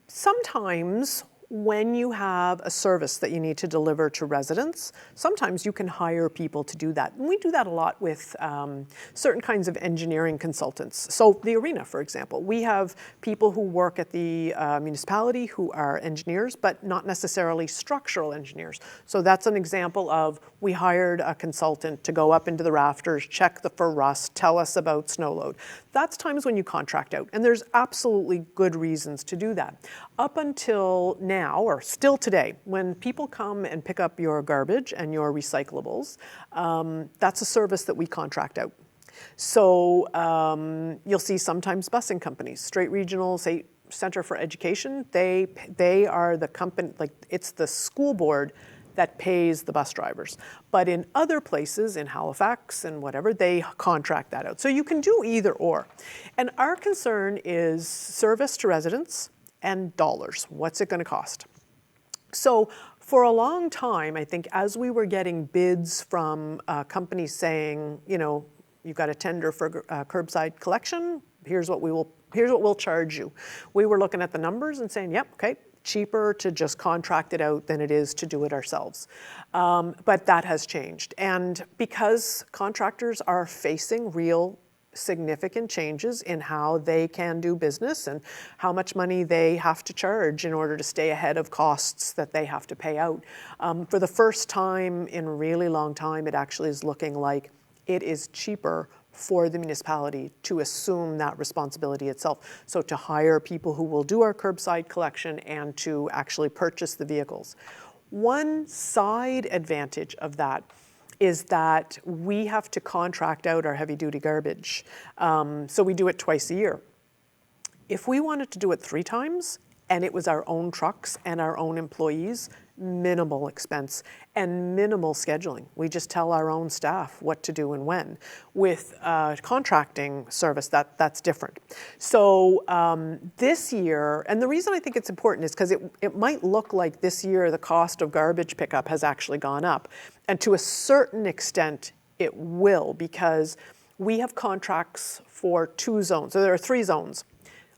sometimes when you have a service that you need to deliver to residents, sometimes you can hire people to do that. And we do that a lot with certain kinds of engineering consultants. So the arena, for example, we have people who work at the municipality who are engineers, but not necessarily structural engineers. So that's an example of, we hired a consultant to go up into the rafters, check for rust, tell us about snow load. That's times when you contract out, and there's absolutely good reasons to do that. Up until now, or still today, when people come and pick up your garbage and your recyclables, that's a service that we contract out. So you'll see sometimes busing companies, Strait Regional, say Centre for Education, they are the company, like it's the school board that pays the bus drivers. But in other places, in Halifax and whatever, they contract that out. So you can do either or. And our concern is service to residents and dollars. What's it going to cost? So for a long time, I think, as we were getting bids from companies saying, you've got a tender for curbside collection, here's what we'll charge you. We were looking at the numbers and saying, yep, okay, cheaper to just contract it out than it is to do it ourselves. But that has changed. And because contractors are facing real significant changes in how they can do business and how much money they have to charge in order to stay ahead of costs that they have to pay out. For the first time in a really long time, it actually is looking like it is cheaper for the municipality to assume that responsibility itself. So to hire people who will do our curbside collection and to actually purchase the vehicles. One side advantage of that is that we have to contract out our heavy-duty garbage. So we do it twice a year. If we wanted to do it 3 times, and it was our own trucks and our own employees, minimal expense and minimal scheduling. We just tell our own staff what to do and when. With contracting service, that's different. So this year, and the reason I think it's important is because it might look like this year the cost of garbage pickup has actually gone up. And to a certain extent, it will, because we have contracts for 2 zones. So there are 3 zones.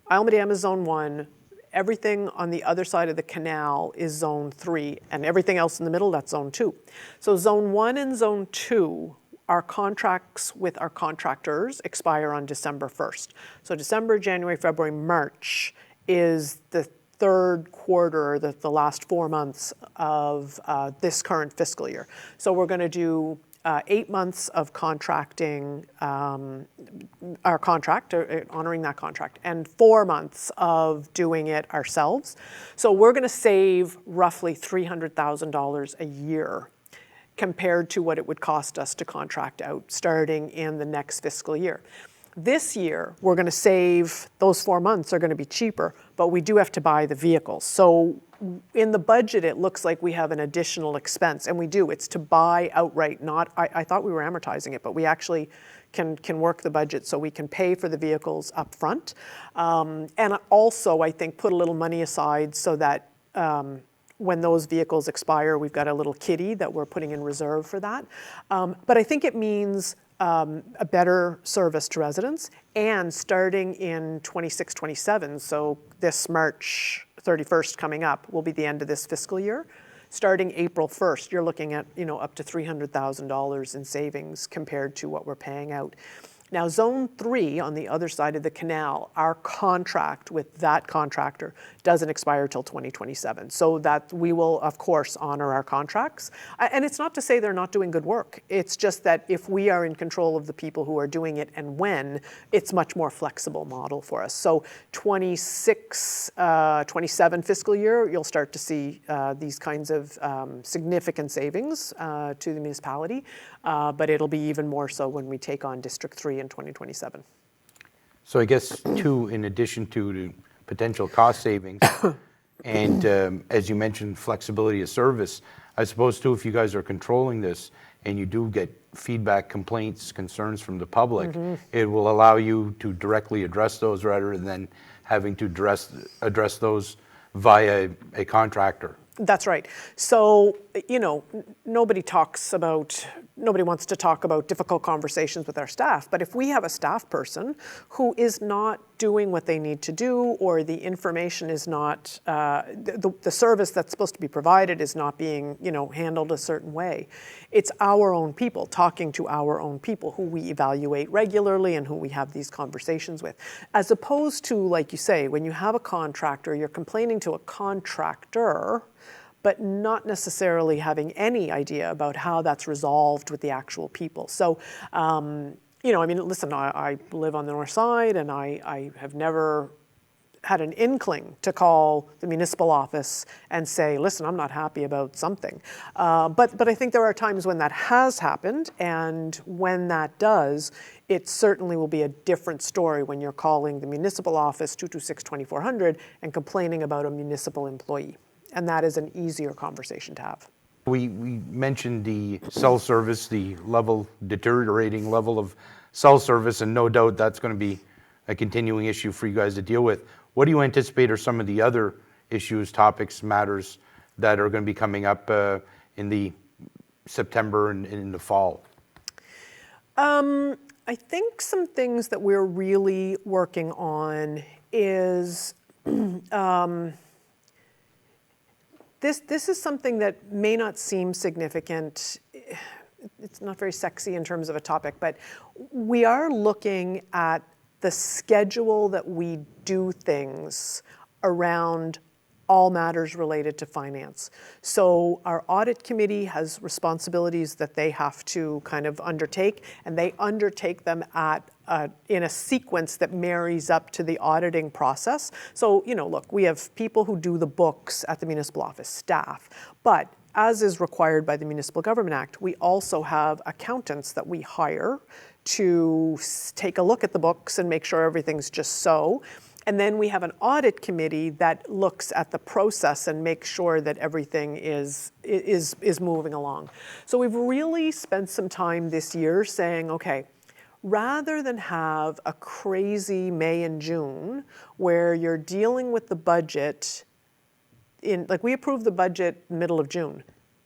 Isle Madame is Zone 1, Everything on the other side of the canal is Zone 3, and everything else in the middle, that's Zone 2. So Zone 1 and Zone 2, our contracts with our contractors expire on December 1st. So December, January, February, March is the third quarter, the last 4 months of this current fiscal year. So we're going to do 8 months of contracting, our contract, honoring that contract, and 4 months of doing it ourselves. So we're going to save roughly $300,000 a year compared to what it would cost us to contract out starting in the next fiscal year. This year, we're going to save, those 4 months are going to be cheaper, but we do have to buy the vehicles. So in the budget, it looks like we have an additional expense, and we do. It's to buy outright, not, I thought we were amortizing it, but we actually can work the budget so we can pay for the vehicles up front. And also, I think, put a little money aside so that when those vehicles expire, we've got a little kitty that we're putting in reserve for that. But I think it means a better service to residents, and starting in 26-27, so this March 31st coming up will be the end of this fiscal year. Starting April 1st, you're looking at up to $300,000 in savings compared to what we're paying out. Now, Zone 3 on the other side of the canal, our contract with that contractor doesn't expire till 2027. So that we will, of course, honor our contracts. And it's not to say they're not doing good work. It's just that if we are in control of the people who are doing it and when, it's much more flexible model for us. So 26, 27 fiscal year, you'll start to see these kinds of significant savings to the municipality. But it'll be even more so when we take on District 3 in 2027. So I guess, too, in addition to the potential cost savings, and as you mentioned, flexibility of service, I suppose, too, if you guys are controlling this and you do get feedback, complaints, concerns from the public, it will allow you to directly address those rather than having to address those via a contractor. That's right. So, nobody wants to talk about difficult conversations with our staff, but if we have a staff person who is not doing what they need to do, or the information is not, the service that's supposed to be provided is not being, handled a certain way, it's our own people talking to our own people who we evaluate regularly and who we have these conversations with. As opposed to, like you say, when you have a contractor, you're complaining to a contractor, but not necessarily having any idea about how that's resolved with the actual people. So, listen, I live on the north side, and I have never had an inkling to call the municipal office and say, listen, I'm not happy about something. But I think there are times when that has happened, and when that does, it certainly will be a different story when you're calling the municipal office 226-2400 and complaining about a municipal employee. And that is an easier conversation to have. We mentioned the cell service, the deteriorating level of cell service, and no doubt that's going to be a continuing issue for you guys to deal with. What do you anticipate are some of the other issues, topics, matters that are going to be coming up in the September and in the fall? I think some things that we're really working on is This is something that may not seem significant. It's not very sexy in terms of a topic, but we are looking at the schedule that we do things around all matters related to finance. So our audit committee has responsibilities that they have to kind of undertake, and they undertake them in a sequence that marries up to the auditing process. So, look, we have people who do the books at the municipal office, staff, but as is required by the Municipal Government Act, we also have accountants that we hire to take a look at the books and make sure everything's just so. And then we have an audit committee that looks at the process and makes sure that everything is moving along. So we've really spent some time this year saying, okay, rather than have a crazy May and June where you're dealing with the budget we approved the budget middle of June.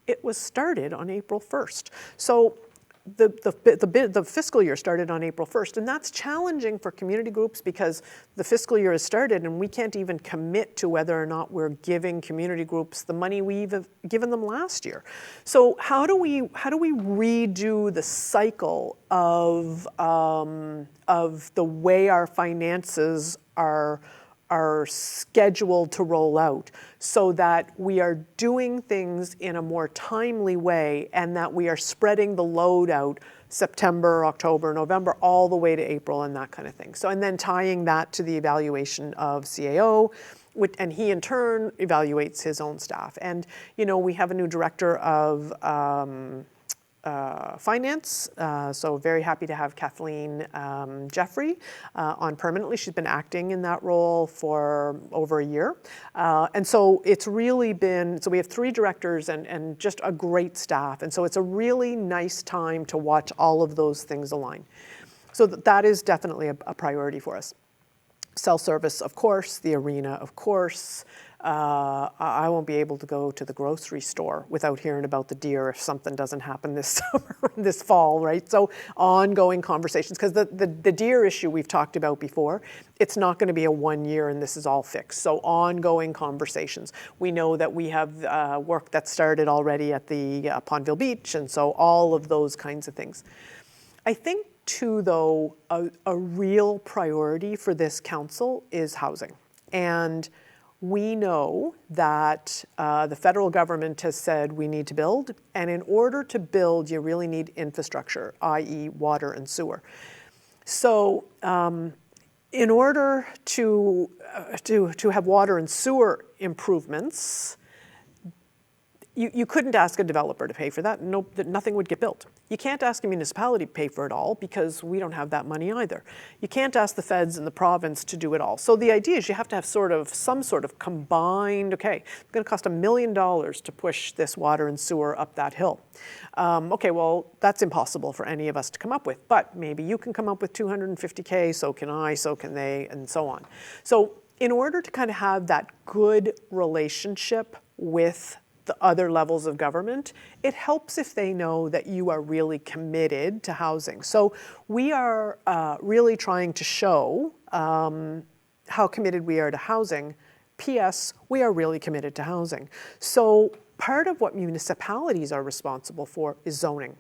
It was started on April 1st. So the fiscal year started on April 1st, and that's challenging for community groups because the fiscal year has started and we can't even commit to whether or not we're giving community groups the money we've given them last year. So how do we redo the cycle of the way our finances are scheduled to roll out so that we are doing things in a more timely way and that we are spreading the load out September, October, November, all the way to April and that kind of thing. So, and then tying that to the evaluation of CAO, and he in turn evaluates his own staff. And, you know, we have a new director of finance, so very happy to have Kathleen Jeffrey on permanently. She's been acting in that role for over a year. And so it's really been, so we have 3 directors and just a great staff. And so it's a really nice time to watch all of those things align. So that is definitely a priority for us. Cell service, of course, the arena, of course. I won't be able to go to the grocery store without hearing about the deer if something doesn't happen this summer, this fall, right? So ongoing conversations, because the deer issue we've talked about before, it's not going to be a 1 year and this is all fixed. So ongoing conversations. We know that we have work that started already at the Pondville Beach, and so all of those kinds of things. I think too, though, a real priority for this council is housing. And we know that the federal government has said we need to build, and in order to build, you really need infrastructure, i.e. water and sewer. So in order to have water and sewer improvements, you couldn't ask a developer to pay for that. Nothing would get built. You can't ask a municipality to pay for it all because we don't have that money either. You can't ask the feds and the province to do it all. So the idea is you have to have some sort of combined, okay, it's going to cost $1 million to push this water and sewer up that hill. Okay, well, that's impossible for any of us to come up with, but maybe you can come up with $250K, so can I, so can they, and so on. So in order to kind of have that good relationship with the other levels of government, it helps if they know that you are really committed to housing. So we are really trying to show how committed we are to housing. P.S. We are really committed to housing. So part of what municipalities are responsible for is zoning.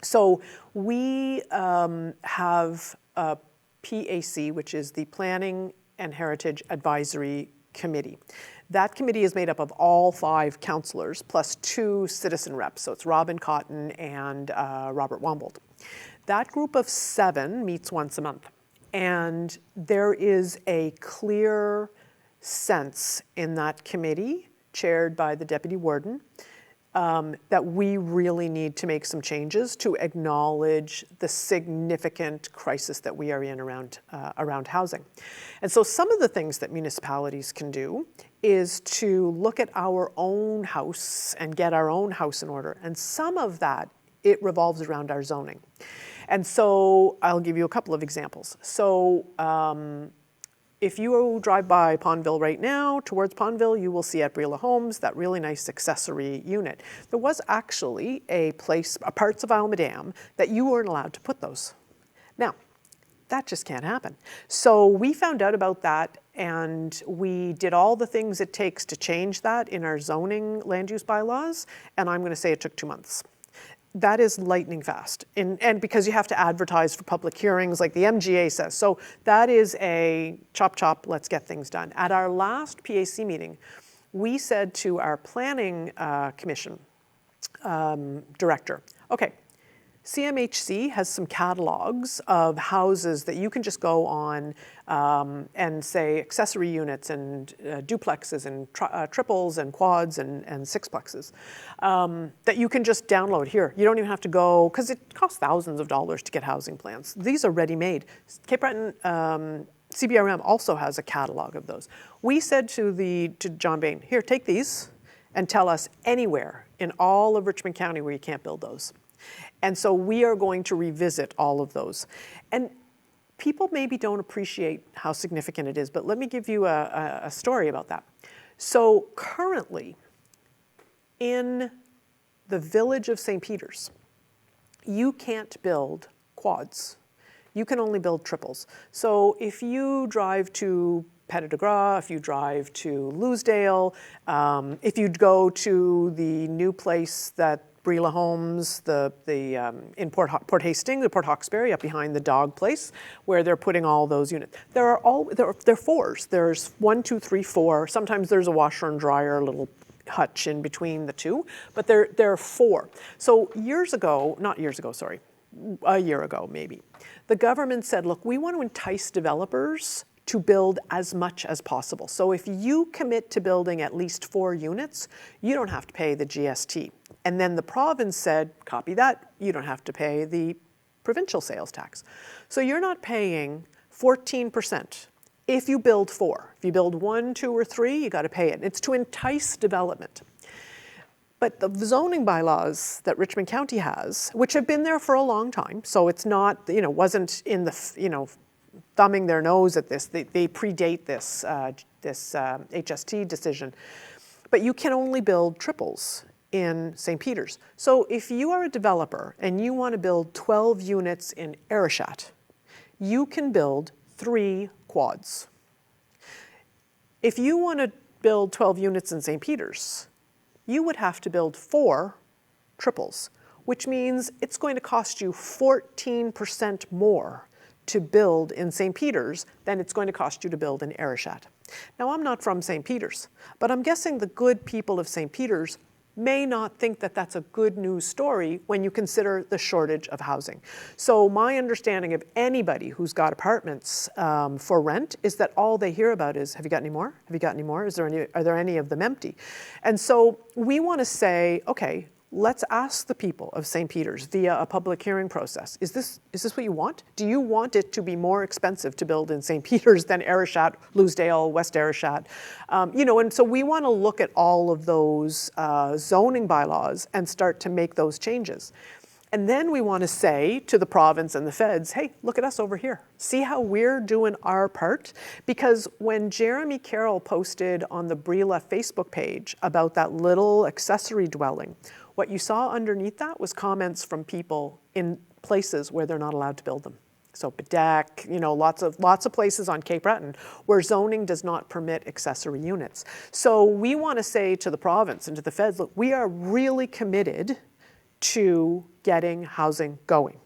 So we have a PAC, which is the Planning and Heritage Advisory Committee. That committee is made up of all 5 councillors plus 2 citizen reps. So it's Robin Cotton and Robert Wombold. That group of 7 meets once a month. And there is a clear sense in that committee, chaired by the deputy warden, that we really need to make some changes to acknowledge the significant crisis that we are in around housing. And so some of the things that municipalities can do is to look at our own house and get our own house in order. And some of that, it revolves around our zoning. And so I'll give you a couple of examples. So if you drive by Pondville right now, towards Pondville, you will see at Brela Homes that really nice accessory unit. There was actually a place, parts of Almadam, that you weren't allowed to put those. Now, that just can't happen. So we found out about that and we did all the things it takes to change that in our zoning land use bylaws, and I'm going to say it took 2 months. That is lightning fast, and because you have to advertise for public hearings like the MGA says. So that is a chop chop, let's get things done. At our last PAC meeting, we said to our planning commission director, okay, CMHC has some catalogs of houses that you can just go on and say accessory units and duplexes and triples and quads and sixplexes that you can just download here. You don't even have to go, because it costs thousands of dollars to get housing plans. These are ready-made. Cape Breton CBRM also has a catalog of those. We said to John Bain, here, take these and tell us anywhere in all of Richmond County where you can't build those. And so we are going to revisit all of those. And people maybe don't appreciate how significant it is, but let me give you a story about that. So currently, in the village of St. Peter's, you can't build quads. You can only build triples. So if you drive to Petit de Gras, if you drive to Loosedale, if you go to the new place that Brila Homes, in Port Hastings, the Port Hawkesbury, up behind the dog place, where they're putting all those units. There are fours. There's 1, 2, 3, 4. Sometimes there's a washer and dryer, a little hutch in between the two, but there are 4. So a year ago maybe, the government said, look, we want to entice developers to build as much as possible. So if you commit to building at least 4 units, you don't have to pay the GST. And then the province said, copy that, you don't have to pay the provincial sales tax. So you're not paying 14%. If you build 4, if you build 1, 2, or 3, you got to pay it. It's to entice development. But the zoning bylaws that Richmond County has, which have been there for a long time, so it's not, wasn't in the, thumbing their nose at this. They predate this HST decision. But you can only build triples in St. Peter's. So if you are a developer and you want to build 12 units in Arishat, you can build 3 quads. If you want to build 12 units in St. Peter's, you would have to build 4 triples, which means it's going to cost you 14% more to build in St. Peter's than it's going to cost you to build in Arishat. Now, I'm not from St. Peter's, but I'm guessing the good people of St. Peter's may not think that that's a good news story when you consider the shortage of housing. So my understanding of anybody who's got apartments for rent is that all they hear about is, have you got any more? Have you got any more? Are there any of them empty? And so we want to say, okay, let's ask the people of St. Peter's via a public hearing process. Is this what you want? Do you want it to be more expensive to build in St. Peter's than Arishat, Loosedale, West Arishat? And so we want to look at all of those zoning bylaws and start to make those changes. And then we want to say to the province and the feds, hey, look at us over here. See how we're doing our part? Because when Jeremy Carroll posted on the Brila Facebook page about that little accessory dwelling, what you saw underneath that was comments from people in places where they're not allowed to build them. So Bedeck, lots of places on Cape Breton where zoning does not permit accessory units. So we want to say to the province and to the feds, look, we are really committed to getting housing going.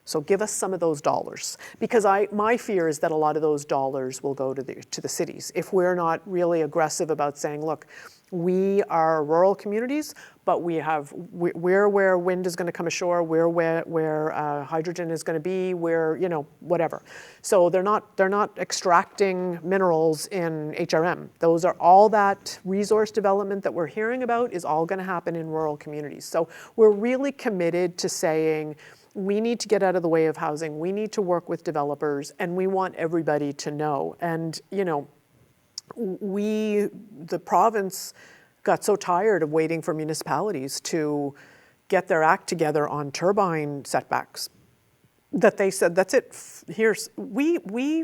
So give us some of those dollars, because my fear is that a lot of those dollars will go to the cities if we're not really aggressive about saying, look, we are rural communities, but we're where wind is going to come ashore, we're where hydrogen is going to be, whatever. So they're not extracting minerals in HRM. Those are all that resource development that we're hearing about is all going to happen in rural communities. So we're really committed to saying, we need to get out of the way of housing. We need to work with developers, and we want everybody to know. And, the province got so tired of waiting for municipalities to get their act together on turbine setbacks that they said, that's it. We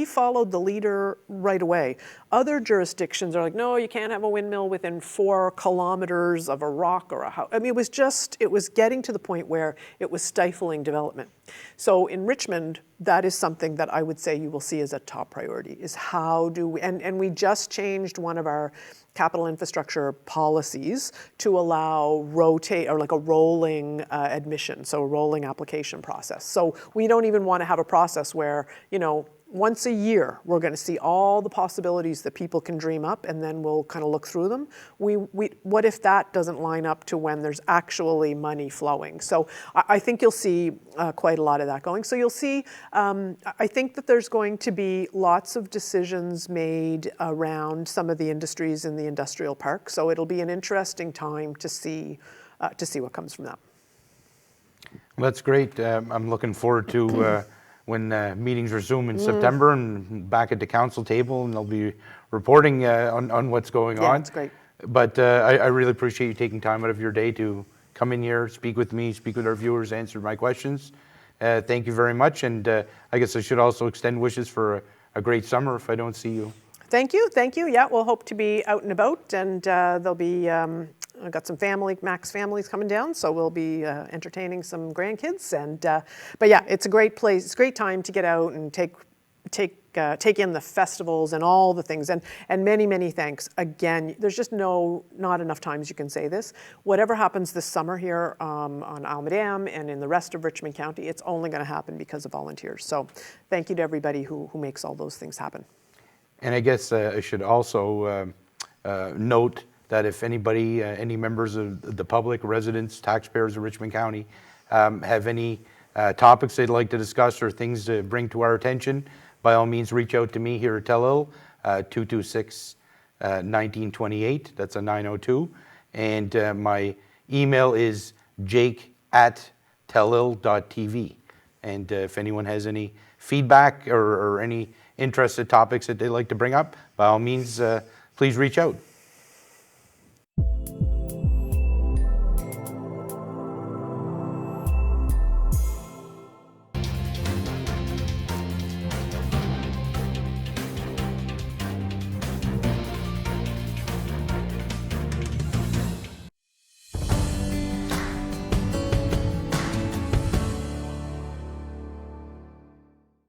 followed the leader right away. Other jurisdictions are like, no, you can't have a windmill within 4 kilometers of a rock or a house. I mean, it was getting to the point where it was stifling development. So in Richmond, that is something that I would say you will see as a top priority, is how do we, and we just changed one of our capital infrastructure policies to allow a rolling admission, so a rolling application process. So we don't even want to have a process where, once a year, we're going to see all the possibilities that people can dream up, and then we'll kind of look through them. What if that doesn't line up to when there's actually money flowing? So I think you'll see quite a lot of that going. So you'll see, I think that there's going to be lots of decisions made around some of the industries in the industrial park. So it'll be an interesting time to see what comes from that. Well, that's great. I'm looking forward to when meetings resume in September and back at the council table, and they'll be reporting on what's going on. Yeah, it's great. But I really appreciate you taking time out of your day to come in here, speak with me, speak with our viewers, answer my questions. Thank you very much. And I guess I should also extend wishes for a great summer if I don't see you. Thank you. Yeah, we'll hope to be out and about, and there'll be I've got some Max families coming down, so we'll be entertaining some grandkids. And but yeah, it's a great place. It's a great time to get out and take in the festivals and all the things. And many thanks. Again, there's just not enough times you can say this. Whatever happens this summer here on Almadam and in the rest of Richmond County, it's only going to happen because of volunteers. So thank you to everybody who makes all those things happen. And I guess I should also note that if anybody, any members of the public, residents, taxpayers of Richmond County have any topics they'd like to discuss or things to bring to our attention, by all means reach out to me here at Tellil, 226-1928, that's a 902. And my email is jake@tellil.tv. And if anyone has any feedback or any interested topics that they'd like to bring up, by all means, please reach out.